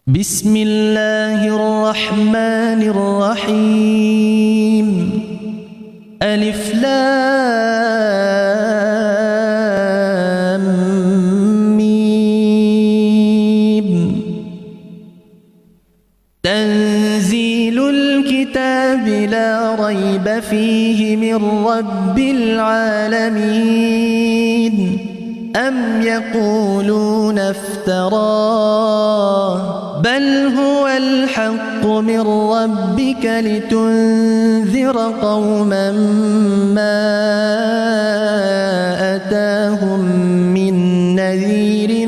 بسم الله الرحمن الرحيم ألف لام ميم تنزيل الكتاب لا ريب فيه من رب العالمين أم يقولون افتراه بل هو الحق من ربك لتنذر قوما ما أتاهم من نذير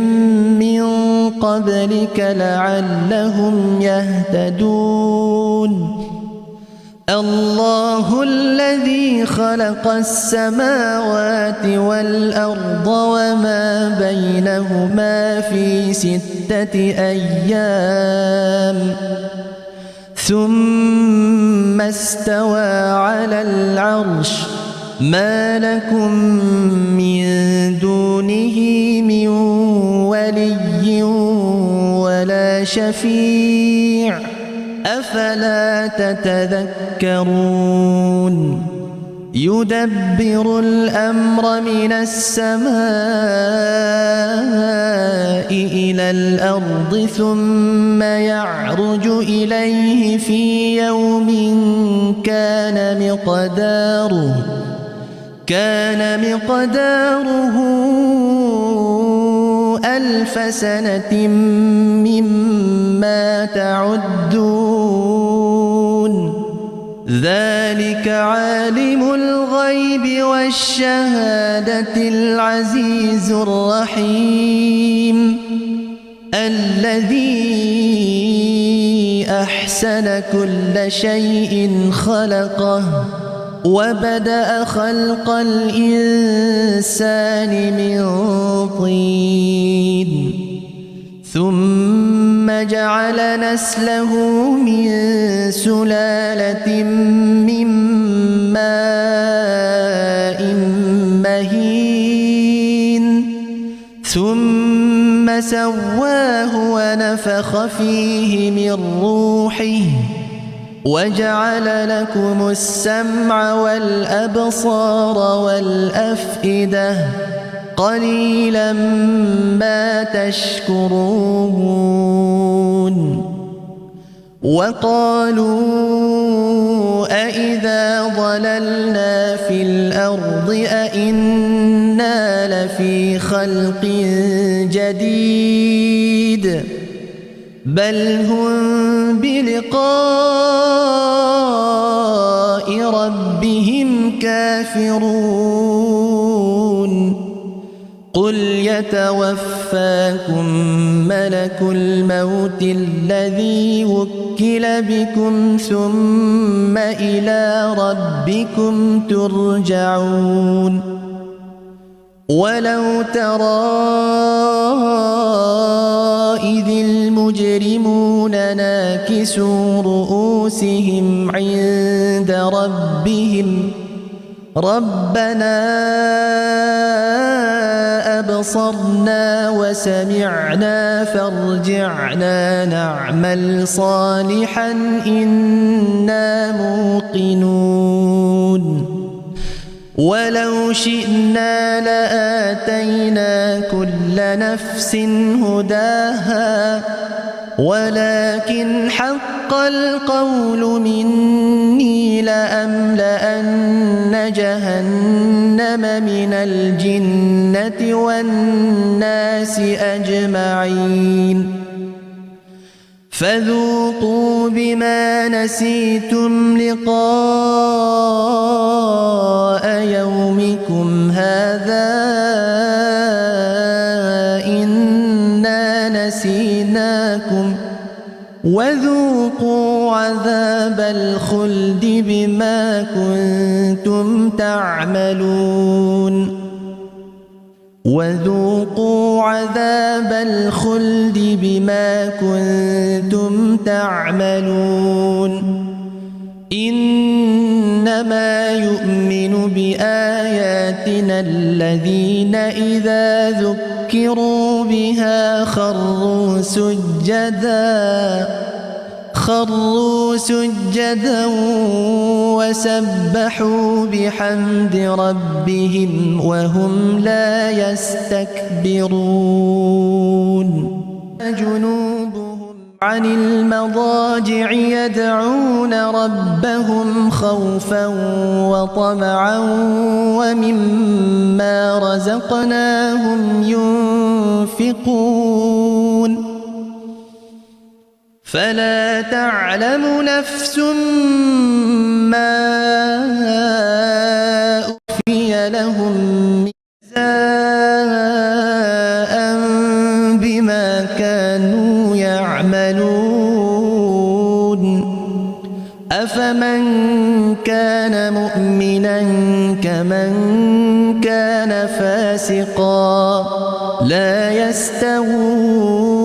من قبلك لعلهم يهتدون الله الذي خلق السماوات والأرض وما بينهما في 6 أيام ثم استوى على العرش ما لكم من دونه من ولي ولا شفيع أفلا تتذكرون يدبر الأمر من السماء إلى الأرض ثم يعرج إليه في يوم كان مقداره 1000 سنة مما تعدون ذلك عالم الغيب والشهادة العزيز الرحيم الذي أحسن كل شيء خلقه وبدأ خلق الإنسان من طين ثم جعل نسله من سلالة من ماء مهين ثم سواه ونفخ فيه من روحه وجعل لكم السمع والأبصار والأفئدة قليلا ما تشكرون وقالوا أإذا ضللنا في الأرض أإنا لفي خلق جديد بل هم بلقاء ربهم كافرون قل يتوفاكم ملك الموت الذي وكل بكم ثم إلى ربكم ترجعون ولو ترى إذ المجرمون ناكسوا رؤوسهم عند ربهم ربنا أبصرنا وسمعنا فارجعنا نعمل صالحا إنا موقنون ولو شئنا لآتينا كل نفس هداها ولكن حق القول مني لأملأن جهنم من الجنة والناس أجمعين فذوقوا بما نسيتم لقاء يومكم هذا إنا نسيناكم وذوقوا عذاب الخلد بما كنتم تعملون وذوقوا عذاب الخلد بما كنتم تعملون إنما يؤمن بآياتنا الذين إذا ذكروا ذكروا بها خروا سجدا وسبحوا بحمد ربهم وهم لا يستكبرون جنوبهم عن المضاجع يدعون ربهم خوفا وطمعا ومما رزقناهم ينفقون فلا تعلم نفس ما أخفي لهم من جزاء بما كانوا يعملون أفمن كان مؤمنا كمن كان فاسقا لا يستوون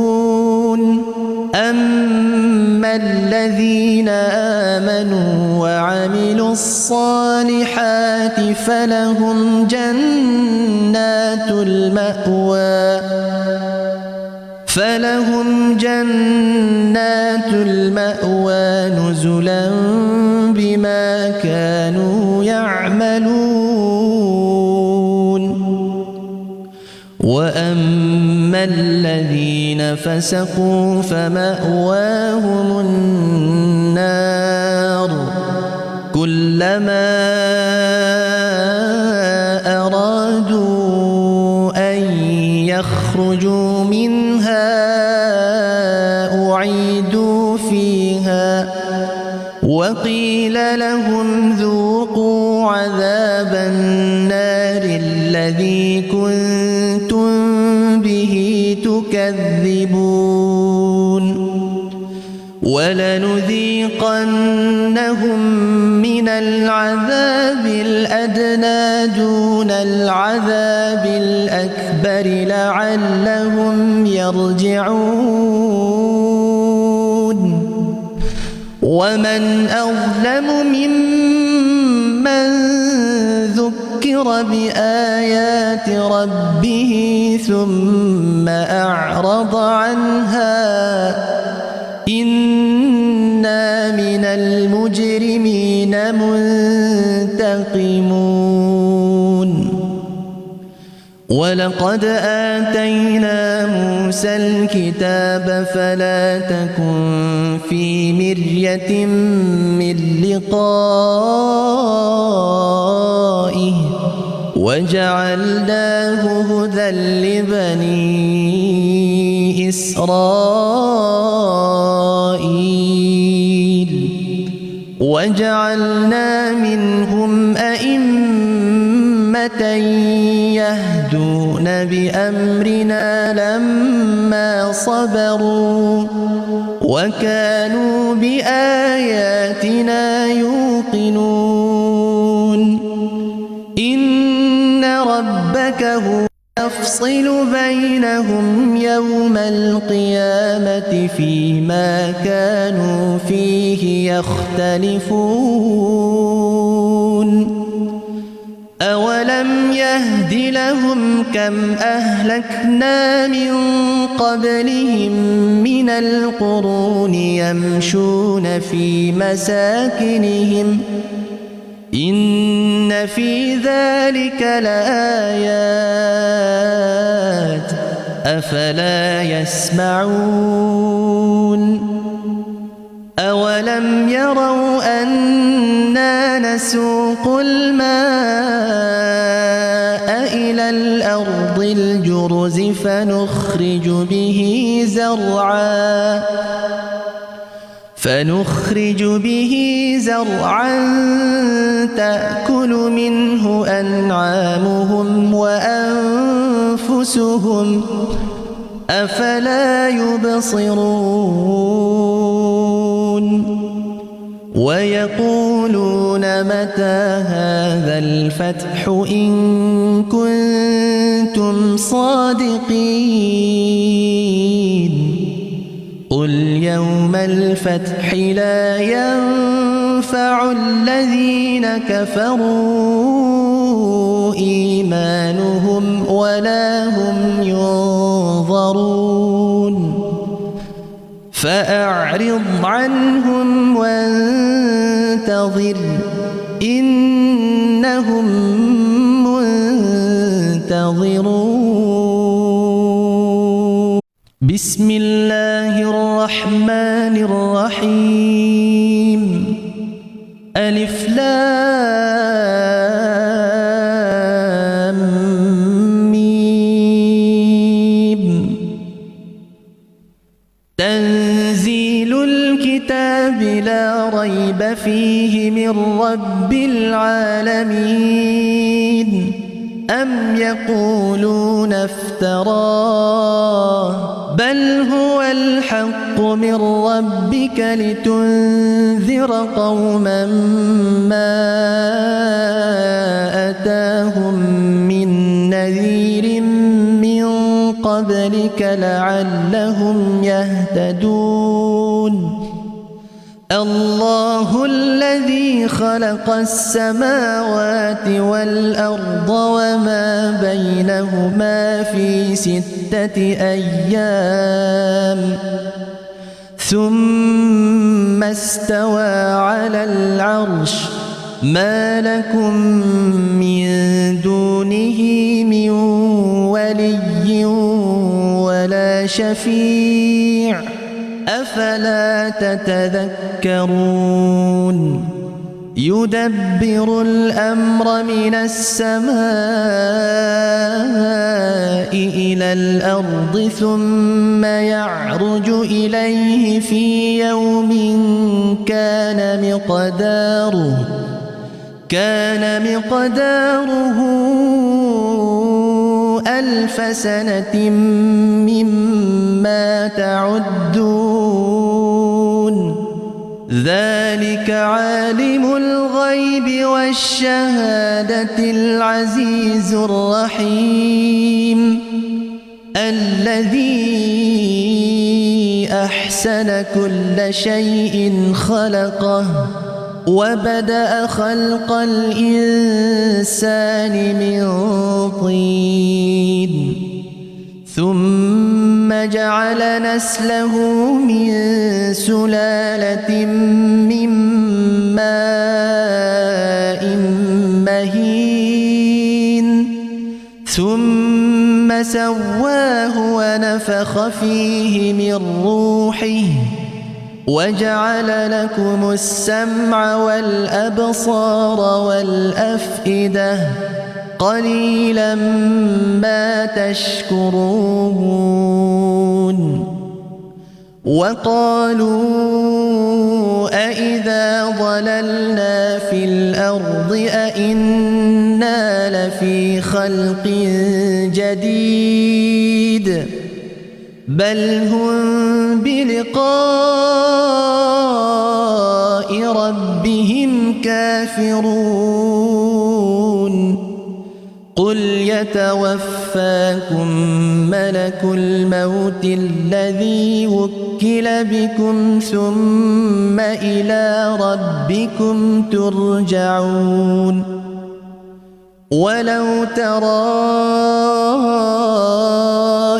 أما الذين آمنوا وعملوا الصالحات فلهم جنات المأوى نزلا بما كانوا يعملون وأما الذين فسقوا فمأواهم النار كلما أرادوا أن يخرجوا منها أعيدوا فيها وقيل لهم ذوقوا عذاب النار الذي كنتم به تكذبون ولنذيقنهم من العذاب الأدنى دون العذاب الأكبر لعلهم يرجعون ومن أظلم ممن ذكر بآيات ربه ثم أعرض عنها إنا من المجرمين منتقمون ولقد آتينا موسى الكتاب فلا تكن في مرية من لقائه وجعلناه هدى لبني إسرائيل وجعلنا منهم أئمة يهدون بأمرنا لما صبروا وكانوا بآياتنا يوقنون إن ربك هو يفصل بينهم يوم القيامة فيما كانوا فيه يختلفون أولم يهد لهم كم أهلكنا من قبلهم من القرون يمشون في مساكنهم إن في ذلك لآيات أفلا يسمعون أولم يروا أنا نسوق الماء إلى الأرض الجرز فنخرج به زرعا تأكل منه أنعامهم وأنفسهم أفلا يبصرون ويقولون متى هذا الفتح إن كنتم صادقين قل يوم الفتح لا ينفع الذين كفروا إيمانهم ولا هم ينظرون فأعرض عنهم وانتظر إنهم منتظرون. بسم الله الرحمن الرحيم. ألف لام ميم. تنزيل الكتاب لا ريب فيه من رب العالمين. أم يقولون افتراه بل هو الحق من ربك لتنذر قوما ما أتاهم من نذير من قبلك لعلهم يهتدون. الله الذي خلق السماوات والأرض وما بينهما في 6 أيام ثم استوى على العرش. ما لكم من دونه من ولي ولا شفيع أفلا تتذكرون. يدبر الأمر من السماء إلى الأرض ثم يعرج إليه في يوم كان مقداره 1000 سنة مما تعدون. ذلك عالم الغيب والشهادة العزيز الرحيم الذي أحسن كل شيء خلقه وبدأ خلق الإنسان من طين ثم جعل نسله من سلالة من ماء مهين ثم سواه ونفخ فيه من روحه وجعل لكم السمع والأبصار والأفئدة قليلا ما تشكرون. وقالوا أإذا ضللنا في الأرض أإنا لفي خلق جديد بل هم بلقاء ربهم كافرون. قل يتوفاكم ملك الموت الذي وكل بكم ثم إلى ربكم ترجعون. ولو ترى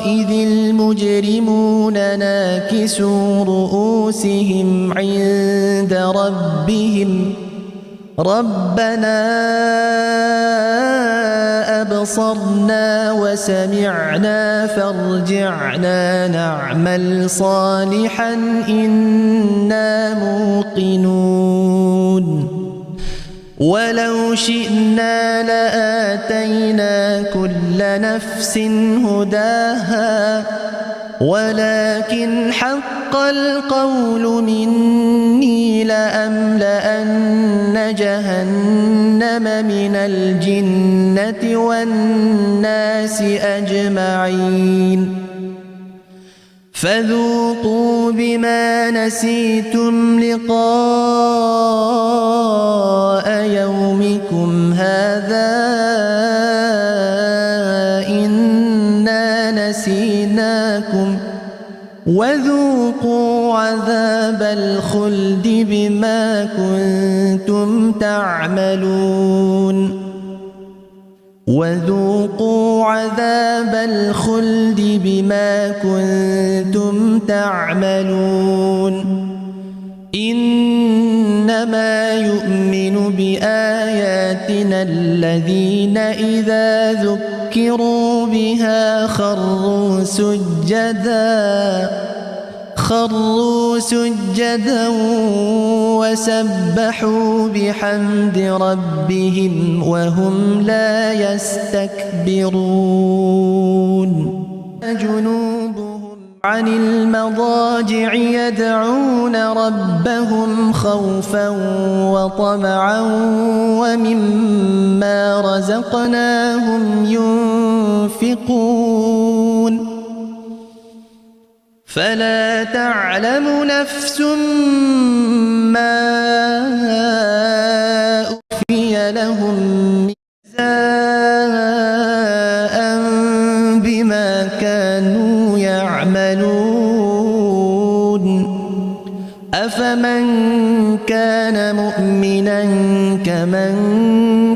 إذ المجرمون ناكسوا رؤوسهم عند ربهم ربنا أبصرنا وسمعنا فارجعنا نعمل صالحا إنا موقنون. ولو شئنا لآتينا كل نفس هداها ولكن حق القول مني لأملأن جهنم من الجنة والناس أجمعين. فذوقوا بما نسيتم لقاء يومكم هذا إنا نسيناكم وذوقوا عذاب الخلد بما كنتم تعملون. وذوقوا عذاب الخلد بما كنتم تعملون إنما يؤمن بآياتنا الذين إذا ذكروا بها خروا سجدا وسبحوا بحمد ربهم وهم لا يستكبرون جنوبهم عن المضاجع يدعون ربهم خوفا وطمعا ومما رزقناهم ينفقون فلا تعلم نفس ما أخفي لهم من جزاء بما كانوا يعملون أفمن كان مؤمنا كمن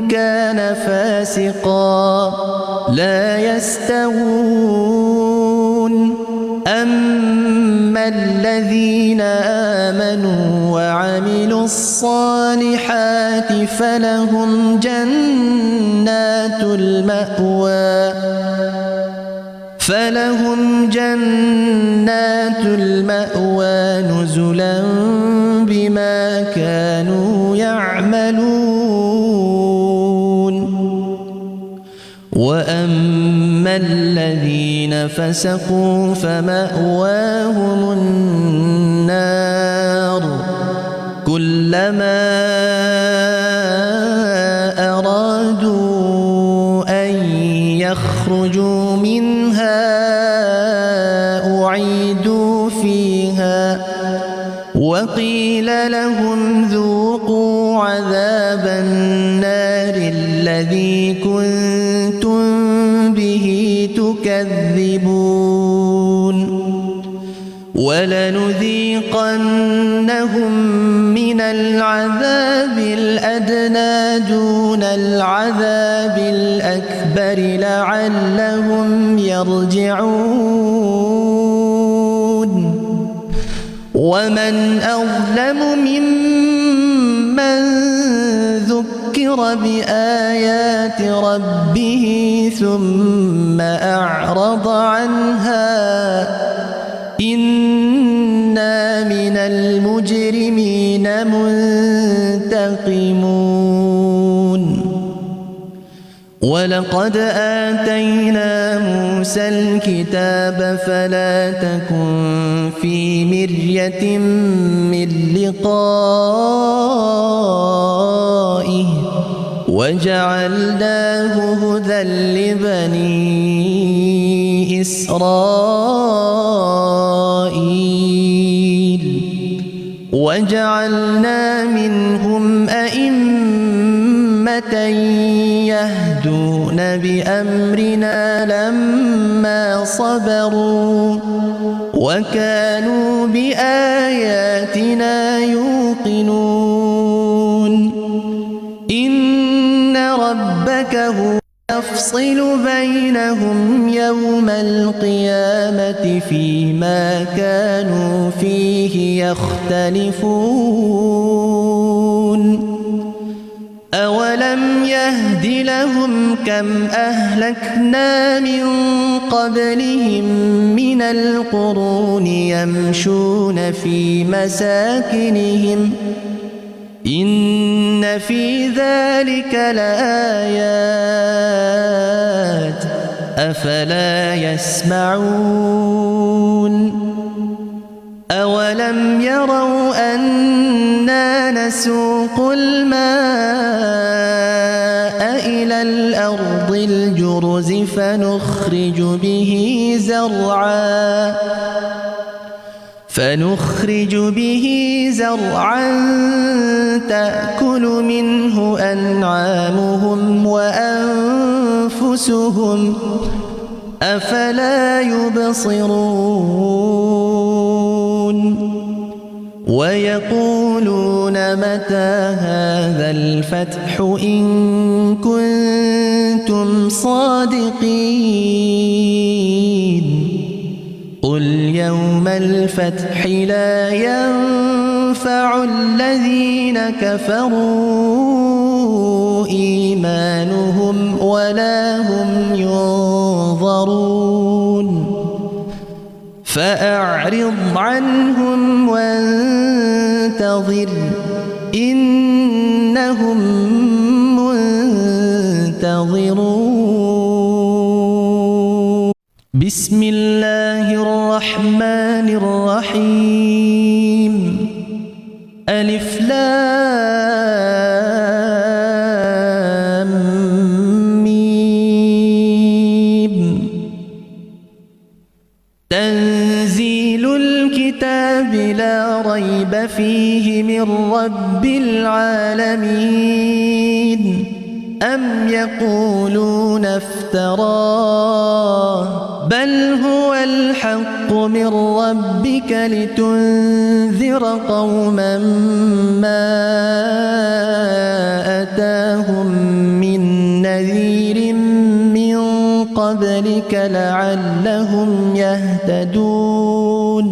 كان فاسقا لا يستوون أما الذين آمنوا وعملوا الصالحات فلهم جنات المأوى نزلا بما كانوا يعملون وأما الذين فسقوا فمأواهم النار كلما أرادوا أن يخرجوا منها أعيدوا فيها وقيل لهم ذوقوا عذاب النار الذي كنتم به تكذبون ولنذيقنهم من العذاب الأدنى دون العذاب الأكبر لعلهم يرجعون ومن أظلم ممن ذكر بآيات ربه ثم أعرض عنها إنا من المجرمين منتقمون ولقد آتينا موسى الكتاب فلا تكن في مرية من لقائه وجعلناه هدى لبني إسرائيل وجعلنا منهم أئمة يهدون بأمرنا لما صبروا وكانوا بآياتنا يوقنون إن ربك هو يفصل بينهم يوم القيامة فيما كانوا فيه يختلفون أولم يهد لهم كم أهلكنا من قبلهم من القرون يمشون في مساكنهم إن في ذلك لآيات أفلا يسمعون أولم يروا أنا نسوق الماء إلى الأرض الجرز فنخرج به زرعا تأكل منه أنعامهم وأنفسهم أفلا يبصرون ويقولون متى هذا الفتح إن كنتم صادقين قل يوم الفتح لا ينفع الذين كفروا إيمانهم ولا هم ينظرون فأعرض عنهم وانتظر إنهم منتظرون. بسم الله الرحمن الرحيم. ألف لام ميم. تنزيل الكتاب لا ريب فيه من رب العالمين. أم يقولون افتراه بل هو الحق من ربك لتنذر قوما ما أتاهم من نذير من قبلك لعلهم يهتدون.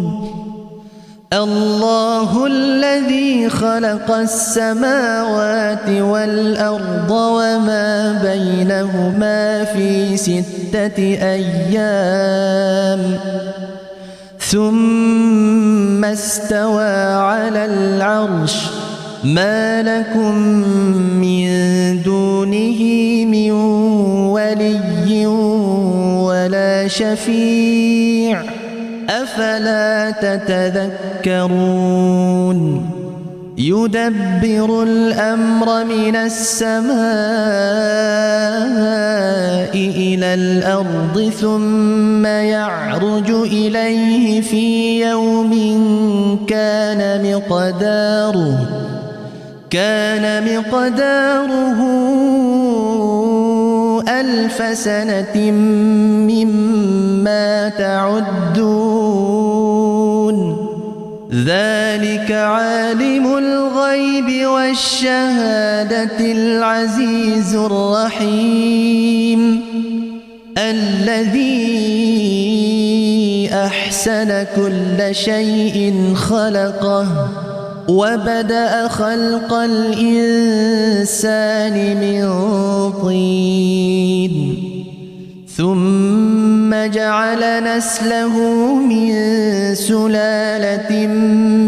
الله الذي خلق السماوات والأرض وما بينهما في 6 أيام ثم استوى على العرش. ما لكم من دونه من ولي ولا شفيع أفلا تتذكرون. يدبر الأمر من السماء إلى الأرض ثم يعرج إليه في يوم كان مقداره 1000 سنة مما تعدون. ذلك عالم الغيب والشهادة العزيز الرحيم الذي أحسن كل شيء خلقه وبدأ خلق الإنسان من طين ثم جعل نسله من سلالة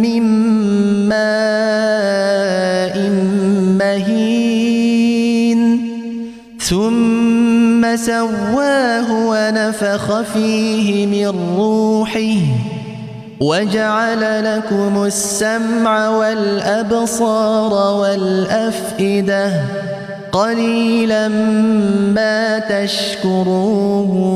من ماء مهين ثم سواه ونفخ فيه من روحه وجعل لكم السمع والأبصار والأفئدة قليلا ما تشكرون.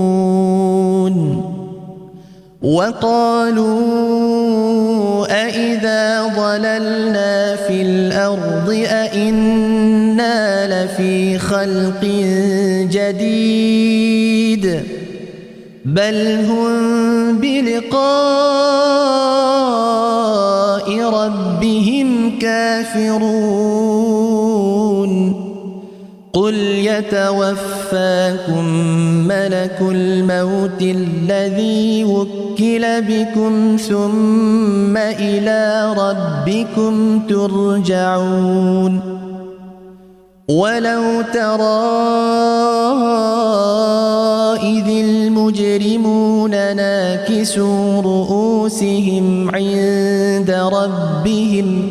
وقالوا أإذا ضللنا في الأرض أإنا لفي خلق جديد بل هم بلقاء ربهم كافرون. قل يتوفاكم ملك الموت الذي وكل بكم ثم إلى ربكم ترجعون. ولو ترى إذ المجرمون ناكسوا رؤوسهم عند ربهم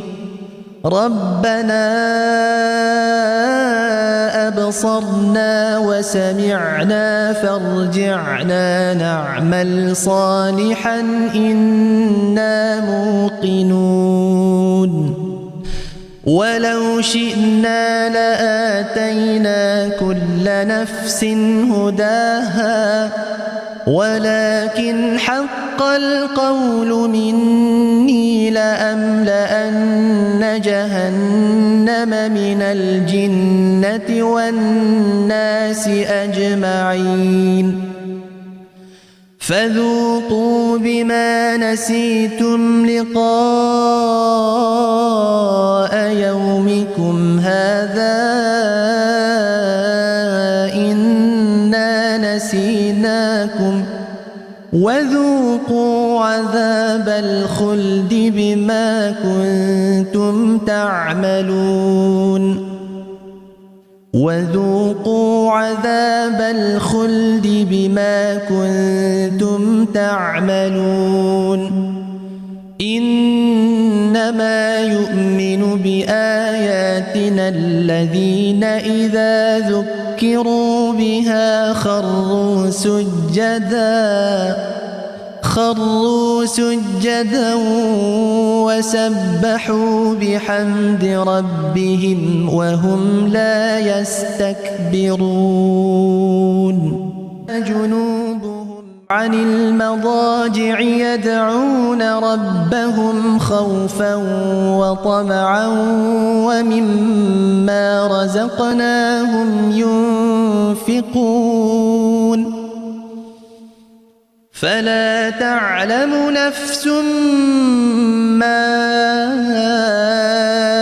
ربنا أبصرنا وسمعنا فارجعنا نعمل صالحا إنا موقنون. ولو شئنا لآتينا كل نفس هداها ولكن حق القول مني لأملأن جهنم من الجنة والناس أجمعين. فذوقوا بما نسيتم لقاء وذوقوا عذاب الخلد بما كنتم تعملون وذوقوا عذاب الخلد بما كنتم تعملون إنما يؤمن بآياتنا الذين إذا ذكروا بها خروا سجدا وسبحوا بحمد ربهم وهم لا يستكبرون جنوبهم عن المضاجع يدعون ربهم خوفا وطمعا ومما رزقناهم ينفقون فلا تعلم نفس ما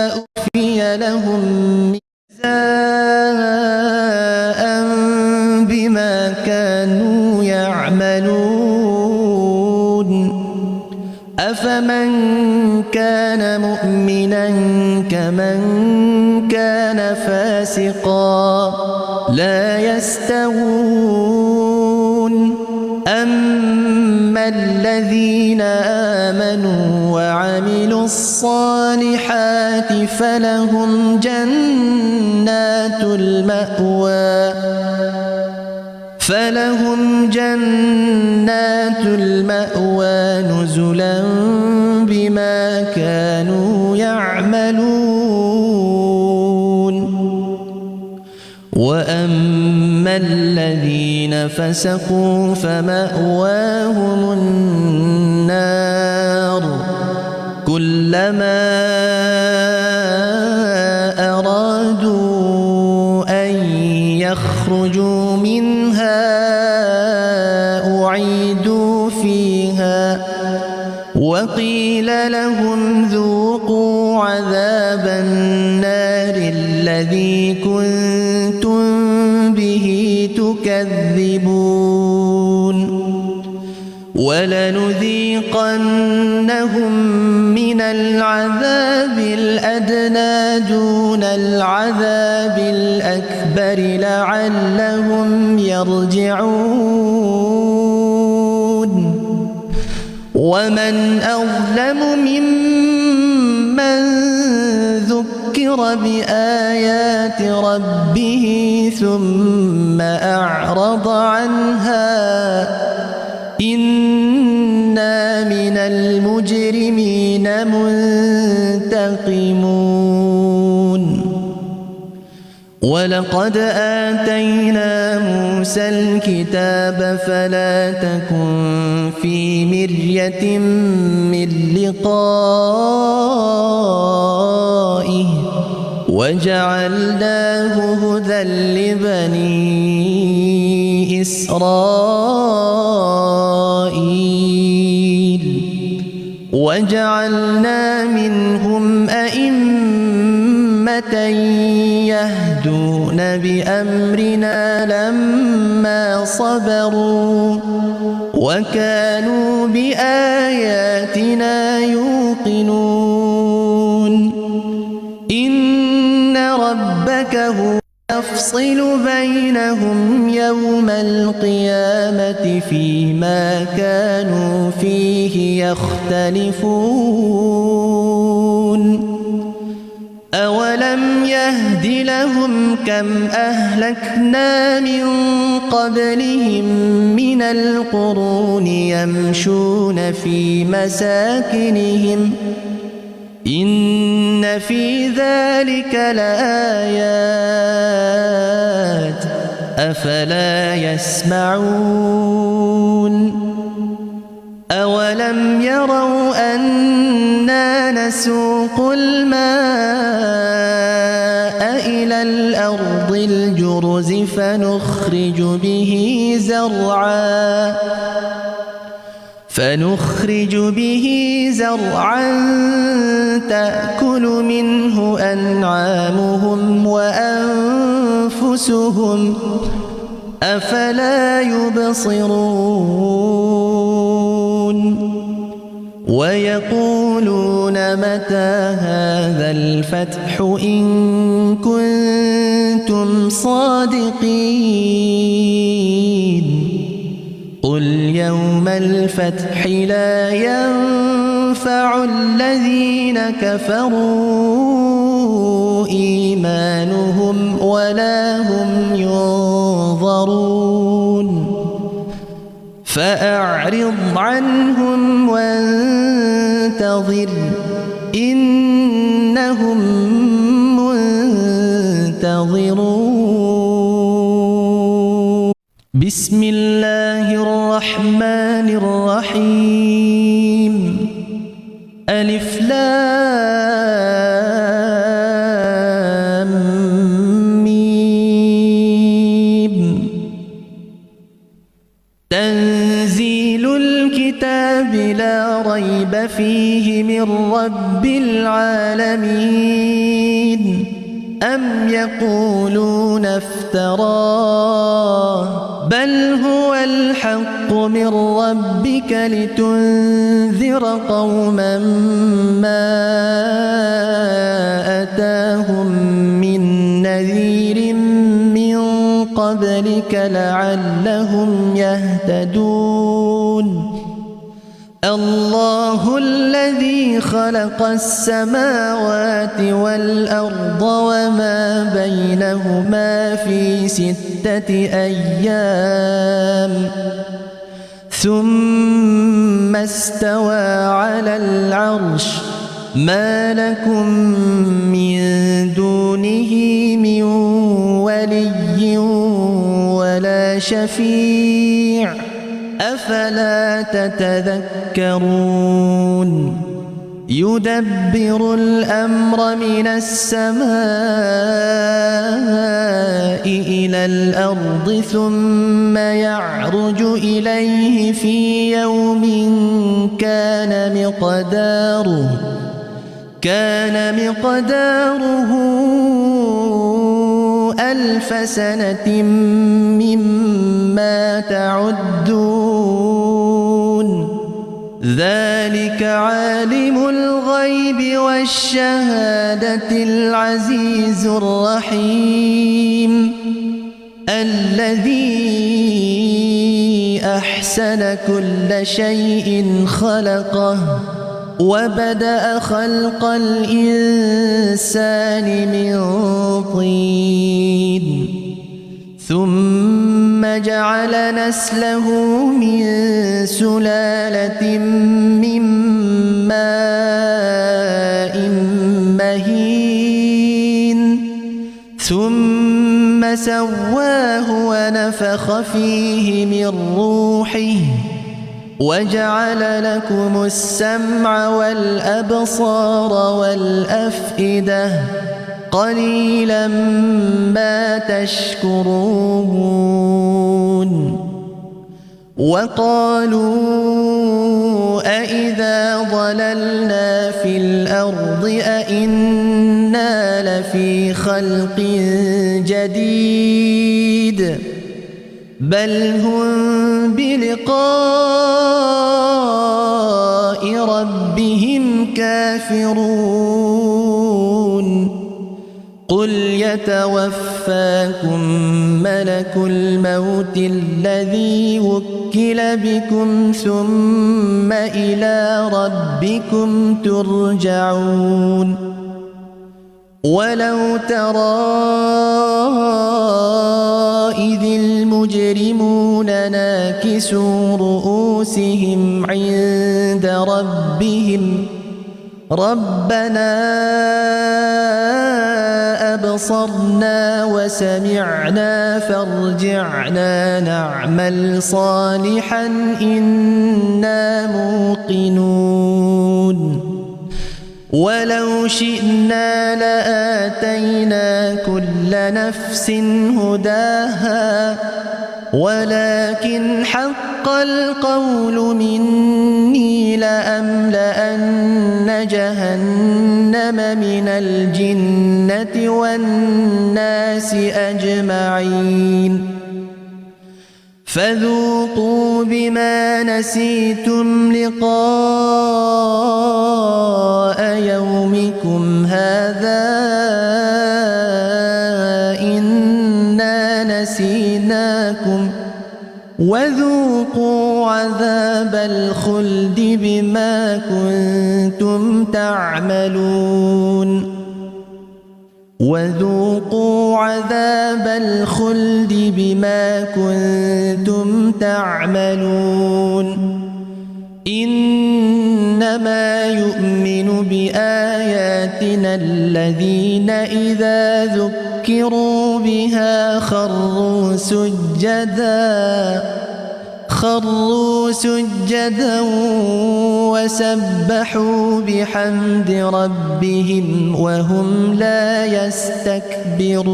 أخفي لهم من جزاء بما كانوا يعملون أفمن كان مؤمنا كمن كان فاسقا لا يستوون أما الذين آمنوا وعملوا الصالحات فلهم جنات المأوى نزلا بما كانوا يعملون وأما الذين فسقوا فمأواهم النار كلما أرادوا أن يخرجوا منها أعيدوا فيها وقيل لهم ذوقوا عذاب النار الذي كنتم به تكذبون ولنذيقنهم من العذاب الأدنى دون العذاب الأكبر لعلهم يرجعون ومن أظلم ممن ذكر بآيات ربه ثم أعرض عنها إنا من المجرمين منتقمون ولقد آتينا موسى الكتاب فلا تكن في مرية من لقائه وجعلناه هدى لبني إسرائيل وجعلنا منهم أئمة يهدون بأمرنا لما صبروا وكانوا بآياتنا يوقنون إن ربك هو يفصل بينهم يوم القيامة فيما كانوا فيه يختلفون أولم يهد لهم كم أهلكنا من قبلهم من القرون يمشون في مساكنهم إن في ذلك لآيات أفلا يسمعون أولم يروا أنا نسوق الماء إلى الأرض الجرز فنخرج به زرعا تأكل منه أنعامهم وأنفسهم أفلا يبصرون ويقولون متى هذا الفتح إن كنتم صادقين قل يوم الفتح لا ينفع الذين كفروا إيمانهم ولا هم ينظرون فأعرض عنهم وانتظر إنهم منتظرون. بسم الله الرحمن الرحيم. ألف لام ميم. تنزيل الكتاب لا ريب فيه من رب العالمين. أم يقولون افتراه بل هو الحق من ربك لتنذر قوما ما أتاهم من نذير من قبلك لعلهم يهتدون. الله الذي خلق السماوات والأرض وما بينهما في 6 أيام ثم استوى على العرش. ما لكم من دونه من ولي ولا شفيع أفلا تتذكرون. يدبر الأمر من السماء إلى الأرض ثم يعرج إليه في يوم كان مقداره 1000 سنة مما تعدون. ذلك عالم الغيب والشهادة العزيز الرحيم الذي أحسن كل شيء خلقه وبدأ خلق الإنسان من طين ثم جعل نسله من سلالة من ماء مهين ثم سواه ونفخ فيه من روحه وجعل لكم السمع والأبصار والأفئدة قليلا ما تشكرون. وقالوا أإذا ضللنا في الأرض أإنا لفي خلق جديد بل هم بلقاء ربهم كافرون. قل يتوفاكم ملك الموت الذي وكل بكم ثم إلى ربكم ترجعون. ولو ترى إذ المجرمون ناكسوا رؤوسهم عند ربهم ربنا أبصرنا وسمعنا فارجعنا نعمل صالحا إنا موقنون. ولو شئنا لآتينا كل نفس هداها ولكن حق القول مني لأملأن جهنم من الجنة والناس أجمعين. فذوقوا بما نسيتم لقاء يومكم هذا إنا نسيناكم وذوقوا عذاب الخلد بما كنتم تعملون وذوقوا عذاب الخلد بما كنتم تعملون إنما يؤمن بآياتنا الذين إذا ذكروا بها خروا سجدا وسبحوا بحمد ربهم وهم لا يستكبرون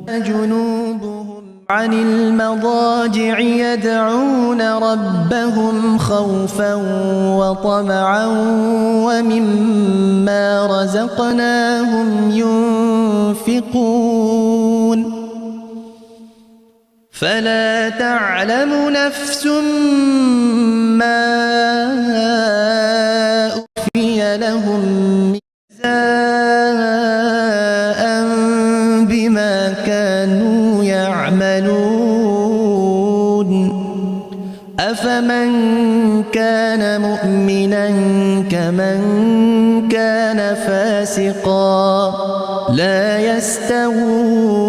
جنوبهم عن المضاجع يدعون ربهم خوفا وطمعا ومما رزقناهم ينفقون فلا تعلم نفس ما أخفي لهم من جزاء بما كانوا يعملون أفمن كان مؤمنا كمن كان فاسقا لا يستوون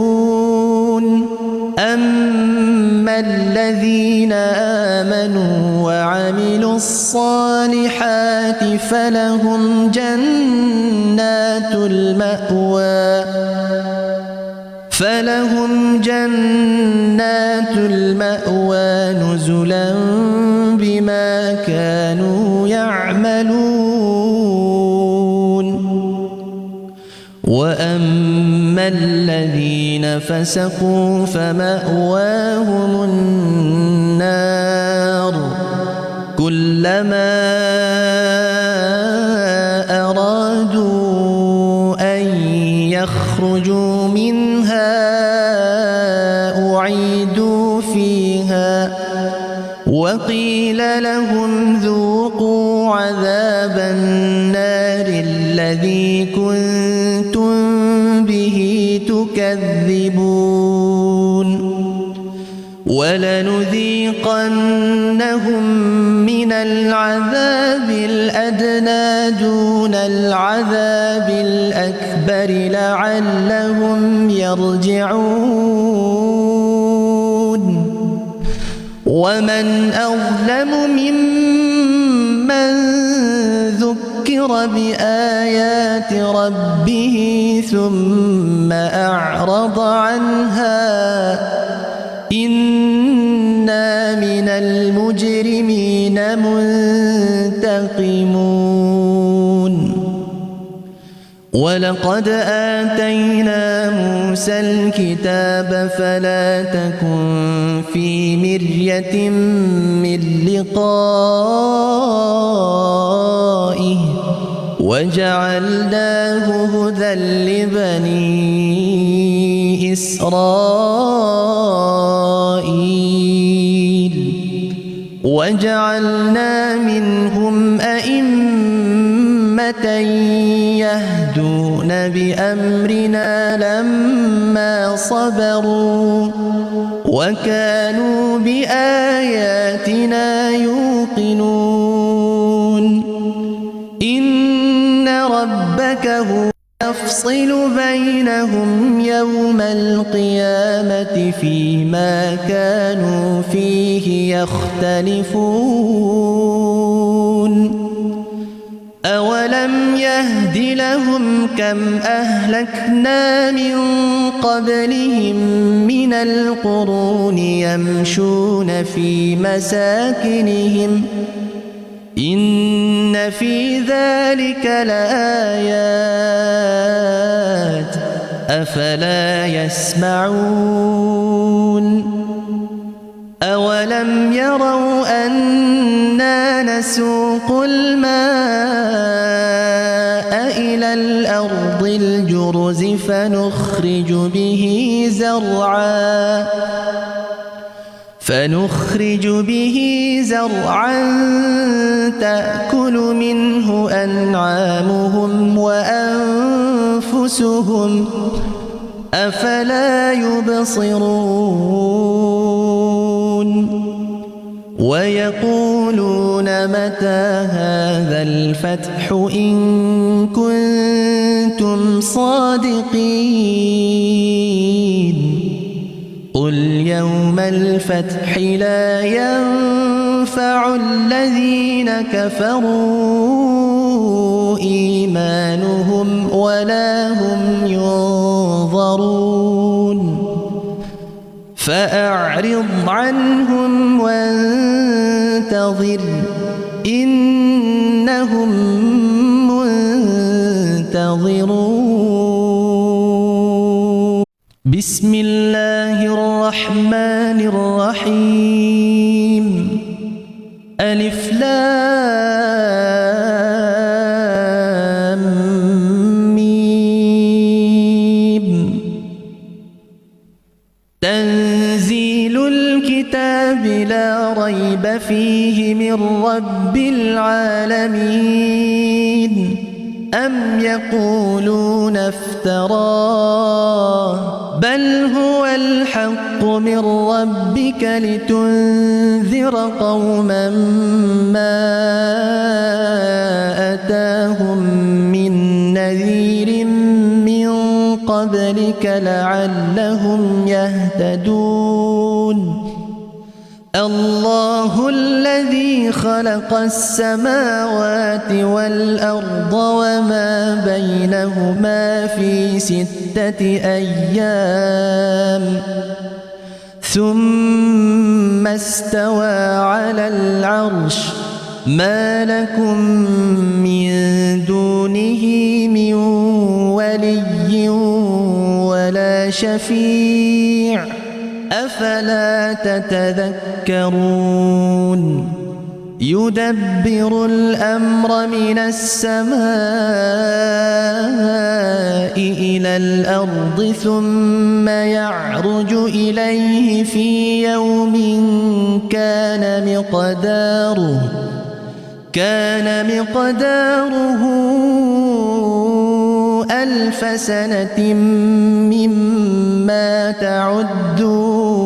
أما الذين آمنوا وعملوا الصالحات فلهم جنات المأوى نزلا بما كانوا يعملون وأما الذين فسقوا فمأواهم النار كلما أرادوا أن يخرجوا منها أعيدوا فيها وقيل لهم ذوقوا عذاب النار الذي كنتم به تكذبون ولنذيقنهم من العذاب الأدنى دون العذاب الأكبر لعلهم يرجعون ومن أظلم ممن ذكر بآيات ربه ثم أعرض عنها إنا من المجرمين منتقمون ولقد آتينا موسى الكتاب فلا تكن في مرية من لقائه وجعلناه هدى لبني إسرائيل وجعلنا منهم أئمة يهدون بأمرنا لما صبروا وكانوا بآياتنا يوقنون إن ربك هو يفصل بينهم يوم القيامة فيما كانوا فيه يختلفون أولم يهد لهم كم أهلكنا من قبلهم من القرون يمشون في مساكنهم إن في ذلك لآيات أفلا يسمعون أولم يروا أنا نسوق الماء إلى الأرض الجرز فنخرج به زرعا فنخرج به زرعا تأكل منه أنعامهم وأنفسهم أفلا يبصرون ويقولون متى هذا الفتح إن كنتم صادقين قل يوم الفتح لا ينفع الذين كفروا إيمانهم ولا هم ينظرون فأعرض عنهم وانتظر إنهم منتظرون. بسم الله الرحمن الرحيم. ألف لام ميم. تنزيل الكتاب لا ريب فيه من رب العالمين. أم يقولون افتراه بل هو الحق من ربك لتنذر قوما ما أتاهم من نذير من قبلك لعلهم يهتدون. الله الذي خلق السماوات والأرض وما بينهما في 6 أيام ثم استوى على العرش. ما لكم من دونه من ولي ولا شفيع أفلا تتذكرون. يدبر الأمر من السماء إلى الأرض ثم يعرج إليه في يوم كان مقداره 1000 سنة مما تعدون.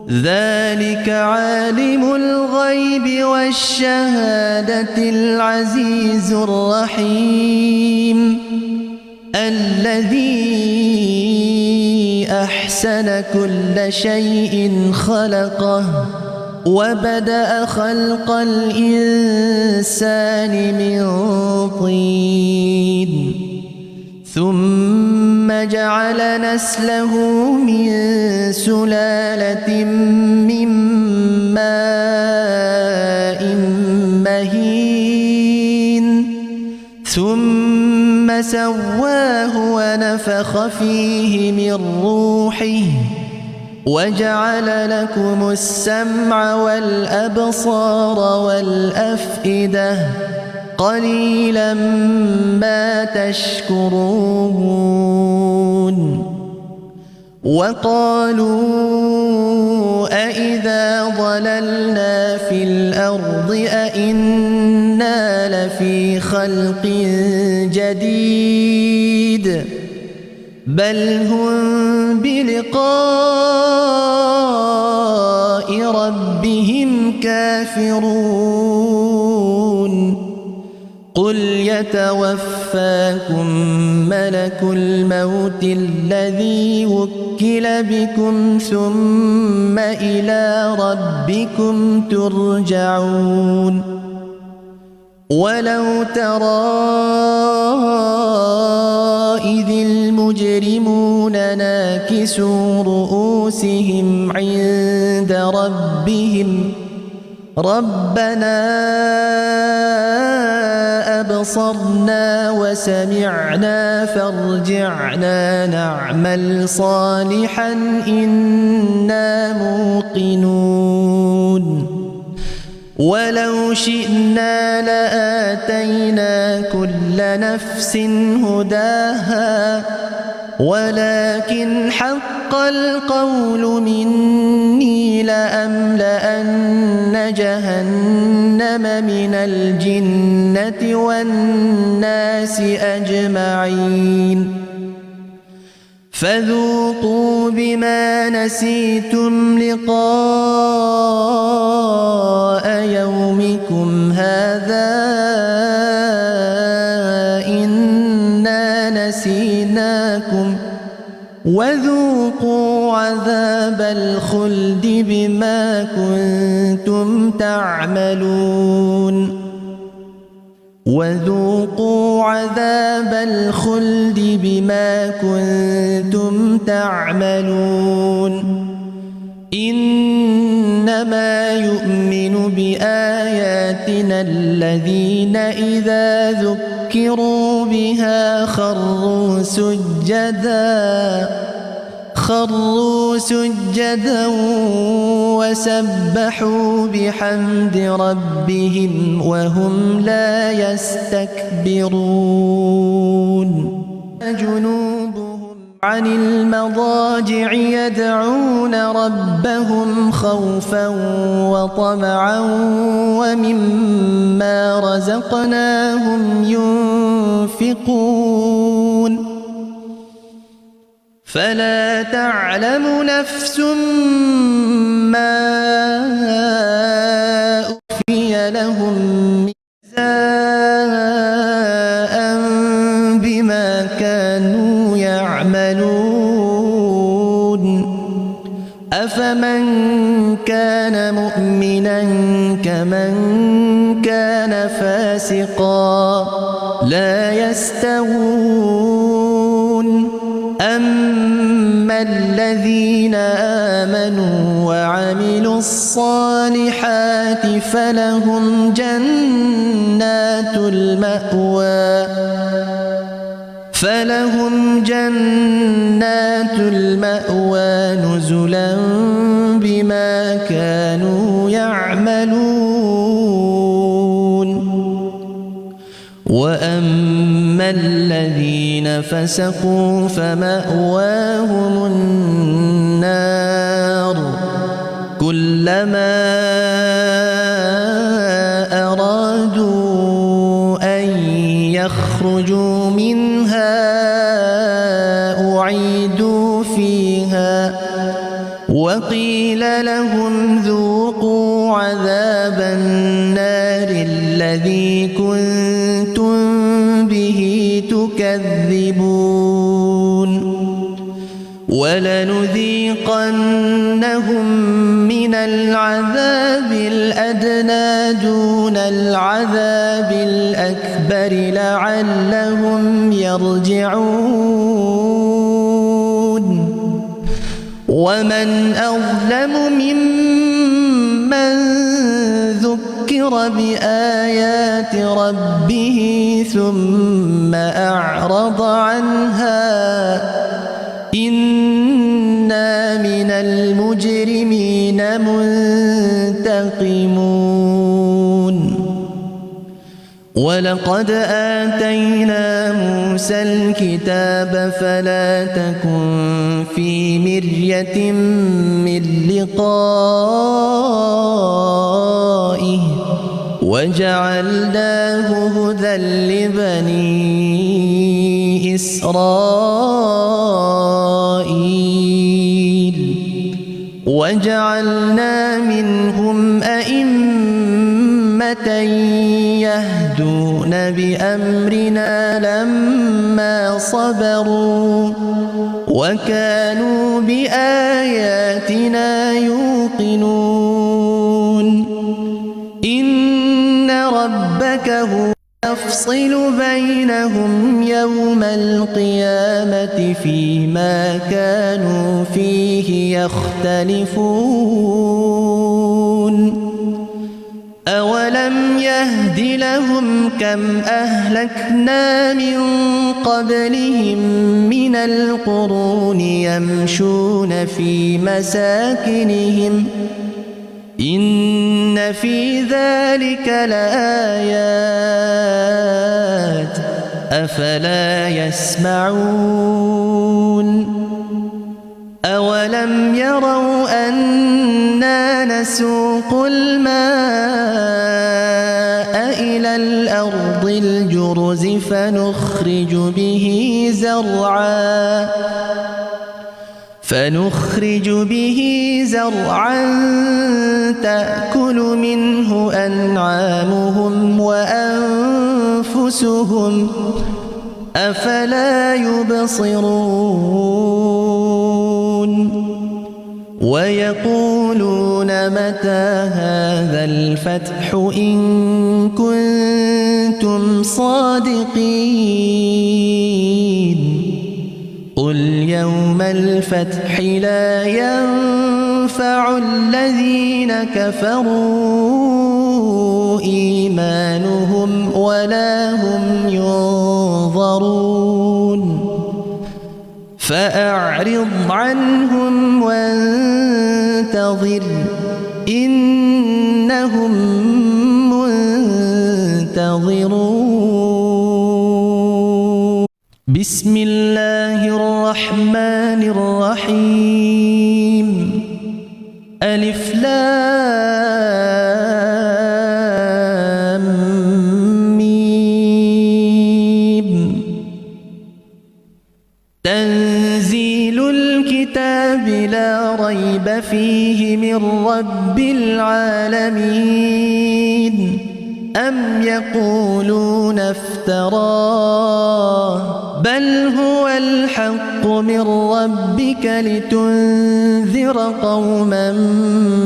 ذلك عالم الغيب والشهادة العزيز الرحيم الذي أحسن كل شيء خلقه وبدأ خلق الإنسان من طين ثم جعل نسله من سلالة من ماء مهين ثم سواه ونفخ فيه من روحه وجعل لكم السمع والأبصار والأفئدة قليلا ما تشكرون. وقالوا أإذا ضللنا في الأرض أإنا لفي خلق جديد بل هم بلقاء ربهم كافرون. قل يتوفاكم ملك الموت الذي وكل بكم ثم إلى ربكم ترجعون. ولو ترى إذ المجرمون ناكسوا رؤوسهم عند ربهم ربنا أبصرنا وسمعنا فارجعنا نعمل صالحا إنا موقنون. ولو شئنا لآتينا كل نفس هداها ولكن حق القول مني لأملأن جهنم من الجنة والناس أجمعين فذوقوا بما نسيتم لقاء يومكم هذا إنا نسيناكم وذوقوا عذاب الخلد بما كنتم تعملون وذوقوا عذاب الخلد بما كنتم تعملون إنما يؤمن بآياتنا الذين إذا ذكروا بها خروا سجدا وسبحوا بحمد ربهم وهم لا يستكبرون جنوبهم عن المضاجع يدعون ربهم خوفا وطمعا ومما رزقناهم ينفقون فلا تعلم نفس ما أخفي لهم من جزاء بما كانوا يعملون أفمن كان مؤمنا كمن كان فاسقا لا يستوون أما الذين آمنوا وعملوا الصالحات فلهم جنات المأوى نزلا بما كانوا يعملون وأما الذين فسقوا فمأواهم النار كلما أرادوا أن يخرجوا منها أعيدوا فيها وقيل لهم ذوقوا عذاب النار الذي كنتم به تكذبون ولنذيقنهم من العذاب الأدنى دون العذاب الأكبر لعلهم يرجعون ومن أظلم ممن ذكر بآيات ربه ثم أعرض عنها إنا من المجرمين منتقمون ولقد آتينا موسى الكتاب فلا تكن في مرية من لقائه وجعلناه هدى لبني إسرائيل وجعلنا منهم أئمة يهدون بأمرنا لما صبروا وكانوا بآياتنا يوقنون إن ربك هو يفصل بينهم يوم القيامة فيما كانوا فيه يختلفون أولم يهد لهم كم أهلكنا من قبلهم من القرون يمشون في مساكنهم إن في ذلك لآيات أفلا يسمعون أولم يروا أنا نسوق الماء إلى الأرض الجرز فنخرج به زرعا تأكل منه أنعامهم وأنفسهم أفلا يبصرون ويقولون متى هذا الفتح إن كنتم صادقين قل يوم الفتح لا ينفع الذين كفروا إيمانهم ولا هم ينظرون فأعرض عنهم وانتظر إنهم منتظرون بسم الله الرحمن الرحيم ألف لام ميم تنزيل الكتاب لا ريب فيه من رب العالمين أم يقولون افتراه بل هو الحق من ربك لتنذر قوما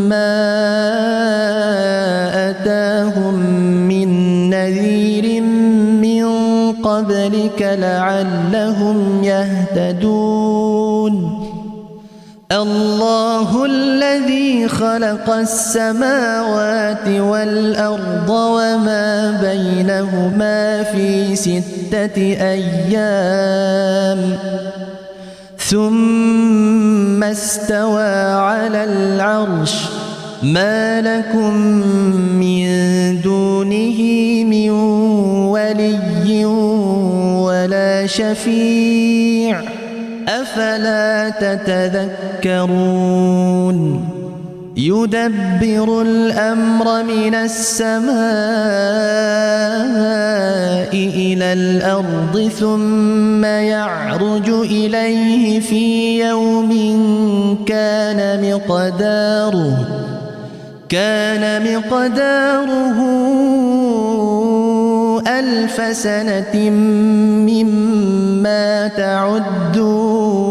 ما أتاهم من نذير من قبلك لعلهم يهتدون الله الذي خلق السماوات والأرض وما بينهما في 6 أيام ثم استوى على العرش ما لكم من دونه من ولي ولا شفيع أفلا تتذكرون يدبر الأمر من السماء إلى الأرض ثم يعرج إليه في يوم كان مقداره 1000 سنة مما تعدون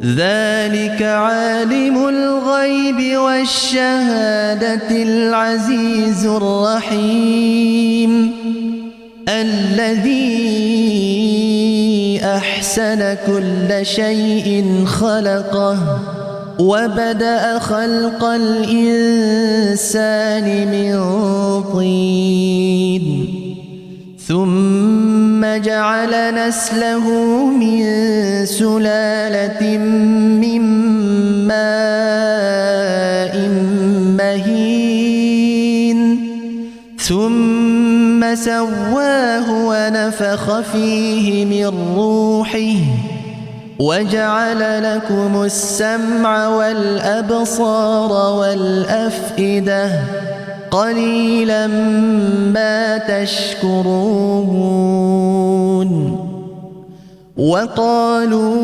ذلك عالم الغيب والشهادة العزيز الرحيم الذي أحسن كل شيء خلقه وبدأ خلق الإنسان من طين ثم جعل نسله من سلالة من ماء مهين ثم سواه ونفخ فيه من روحه وجعل لكم السمع والأبصار والأفئدة قليلا ما تشكرون وقالوا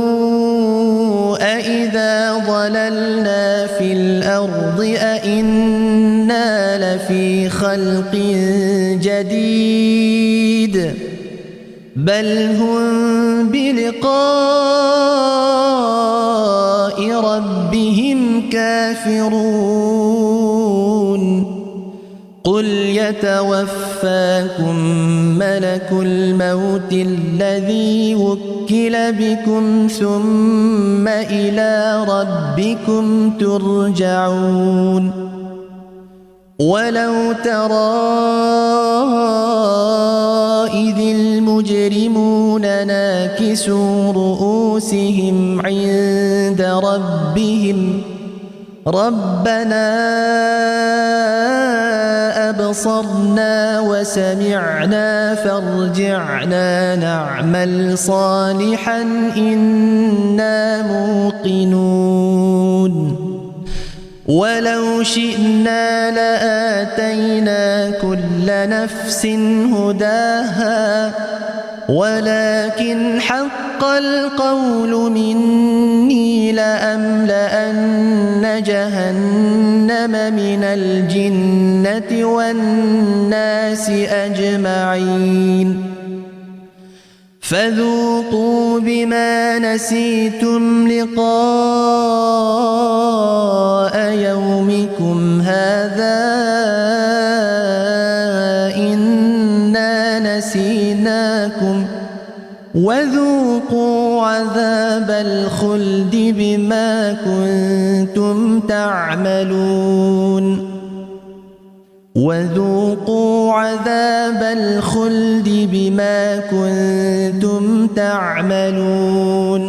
أإذا ضللنا في الأرض أإنا لفي خلق جديد بل هم بلقاء ربهم كافرون قل يتوفاكم ملك الموت الذي وكل بكم ثم إلى ربكم ترجعون ولو ترى إذ المجرمون ناكسوا رؤوسهم عند ربهم ربنا أبصرنا وسمعنا فارجعنا نعمل صالحا إنا موقنون ولو شئنا لآتينا كل نفس هداها ولكن حق القول مني لأملأن جهنم من الجنة والناس أجمعين فذوقوا بما نسيتم لقاء يومكم هذا إنا نسيناكم وذوقوا عذاب الخلد بما كنتم تعملون وذوقوا عذاب الخلد بما كنتم تعملون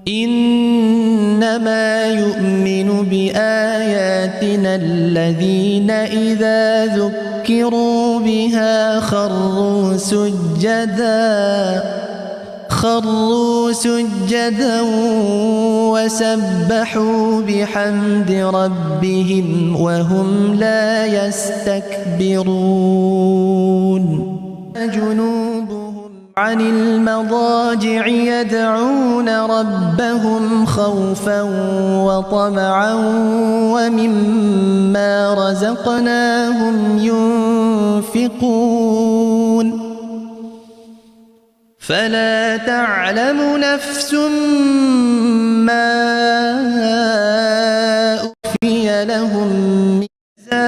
إنما يؤمن بآياتنا الذين إذا ذكروا بها خروا سجدا وسبحوا بحمد ربهم وهم لا يستكبرون جنوبهم عن المضاجع يدعون ربهم خوفا وطمعا ومما رزقناهم ينفقون فلا تعلم نفس ما أخفي لهم من جزاء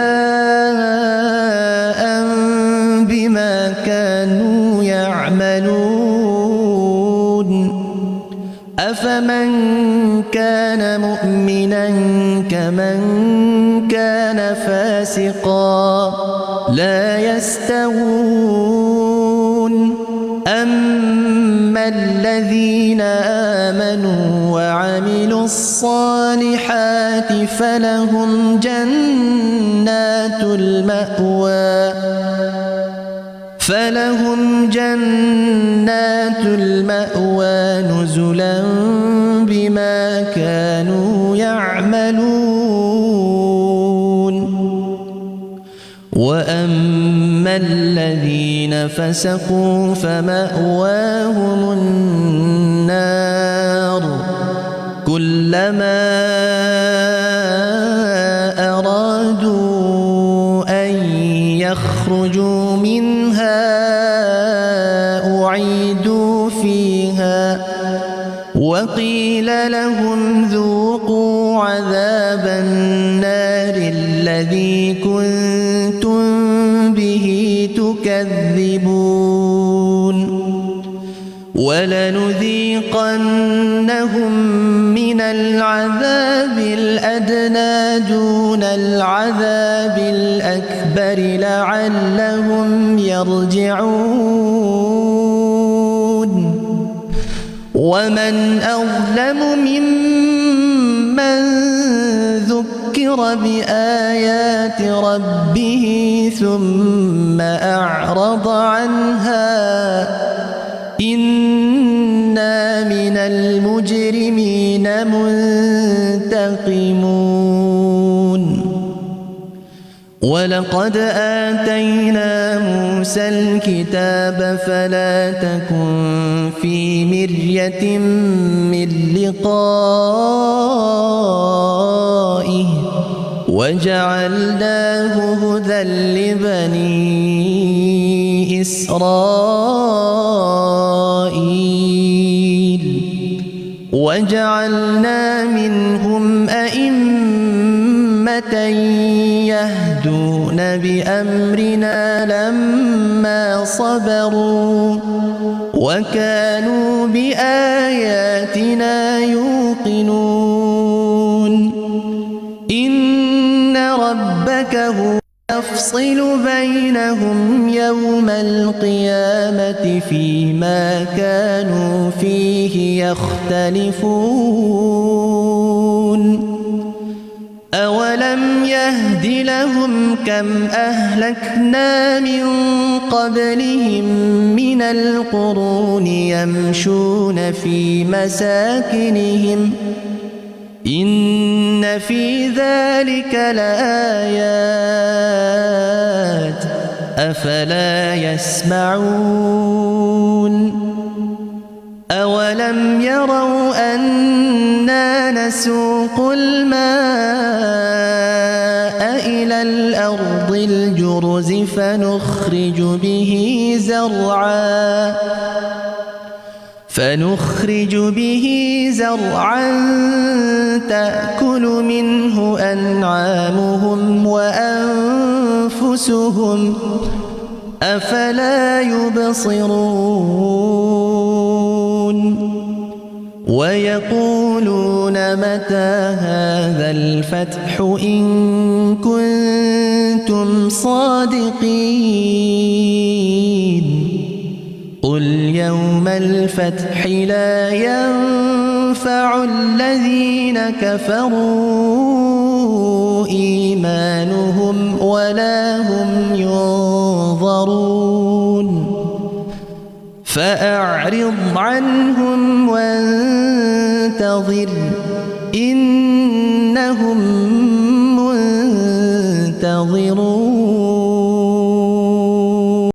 بما كانوا يعملون أفمن كان مؤمنا كمن كان فاسقا لا يستوون أما الذين آمنوا وعملوا الصالحات فلهم جنات المأوى نزلا بما كانوا يعملون وأما الذين فسقوا فمأواهم النار كلما أرادوا أن يخرجوا منها أعيدوا فيها وقيل لهم ذوقوا عذاب النار الذي كنتم به تكذبون ولنذيقنهم من العذاب الأدنى دون العذاب الأكبر لعلهم يرجعون ومن أظلم ممن ذكر بآيات ربه ثم أعرض عنها إنا من المجرمين منتقمون ولقد آتينا موسى الكتاب فلا تكن في مرية من لقائه وجعلناه هدى لبني إسرائيل وجعلنا منهم أئمة يهدون بأمرنا لما صبروا وكانوا بآياتنا يوقنون إن ربك هو يفصل بينهم يوم القيامة فيما كانوا فيه يختلفون أولم يهد لهم كم أهلكنا من قبلهم من القرون يمشون في مساكنهم إن في ذلك لآيات أفلا يسمعون أولم يروا أنا نسوق الماء إلى الأرض الجرز فنخرج به زرعا تأكل منه أنعامهم وأنفسهم أفلا يبصرون ويقولون متى هذا الفتح إن كنتم صادقين قل يوم الفتح لا ينفع الذين كفروا إيمانهم ولا هم ينظرون فأعرض عنهم وانتظر إنهم منتظرون